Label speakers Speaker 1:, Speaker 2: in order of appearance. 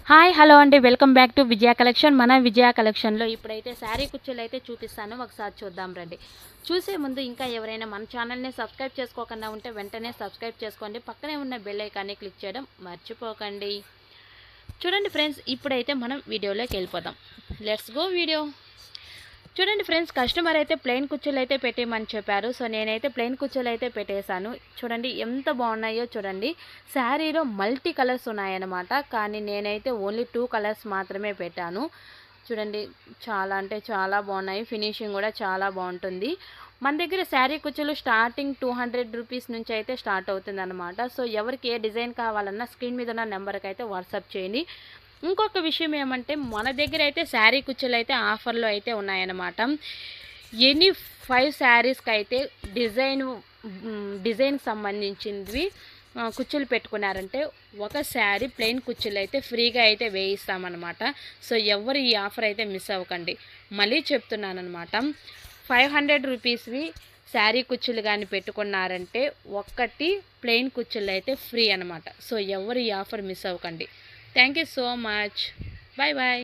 Speaker 1: Hi hello అండి, welcome back to Vijaya collection. మన విజయ కలెక్షన్లో ఇప్పుడైతే శారీ కుచ్చులు అయితే చూపిస్తాను, ఒకసారి చూద్దాం రండి. చూసే ముందు ఇంకా ఎవరైనా మన ఛానల్ని సబ్స్క్రైబ్ చేసుకోకుండా ఉంటే వెంటనే సబ్స్క్రైబ్ చేసుకోండి, పక్కనే ఉన్న బెల్ ఐకాన్ని క్లిక్ చేయడం మర్చిపోకండి. చూడండి ఫ్రెండ్స్, ఇప్పుడైతే మనం వీడియోలోకి వెళ్ళిపోదాం. Let's go video. చూడండి ఫ్రెండ్స్, కస్టమర్ అయితే ప్లెయిన్ కుచ్చులు అయితే పెట్టేయమని చెప్పారు. సో నేనైతే ప్లెయిన్ కుచ్చులు అయితే పెట్టేశాను. చూడండి ఎంత బాగున్నాయో చూడండి. శారీలో మల్టీ కలర్స్ ఉన్నాయన్నమాట, కానీ నేనైతే ఓన్లీ 2 కలర్స్ మాత్రమే పెట్టాను. చూడండి, చాలా అంటే చాలా బాగున్నాయి. ఫినిషింగ్ కూడా చాలా బాగుంటుంది. మన దగ్గర శారీ కుచ్చులు స్టార్టింగ్ 200 రూపీస్ నుంచి అయితే స్టార్ట్ అవుతుంది అనమాట. సో ఎవరికి ఏ డిజైన్ కావాలన్నా స్క్రీన్ మీద ఉన్న నెంబర్కి అయితే వాట్సాప్ చేయండి. ఇంకొక విషయం ఏమంటే, మన దగ్గర అయితే శారీ కుచ్చులు అయితే ఆఫర్లో అయితే ఉన్నాయన్నమాట. ఎనీ 5 శారీస్కి అయితే డిజైన్కి సంబంధించినవి కుచ్చులు పెట్టుకున్నారంటే ఒక శారీ ప్లెయిన్ కుచ్చులు అయితే ఫ్రీగా అయితే వేయిస్తామన్నమాట. సో ఎవరు ఈ ఆఫర్ అయితే మిస్ అవ్వకండి. మళ్ళీ చెప్తున్నాను అనమాట, 500 రూపీస్వి శారీ కుచ్చులు కానీ పెట్టుకున్నారంటే ఒక్కటి ప్లెయిన్ కుచ్చులు అయితే ఫ్రీ అనమాట. సో ఎవరు ఈ ఆఫర్ మిస్ అవ్వకండి. Thank you so much. Bye bye.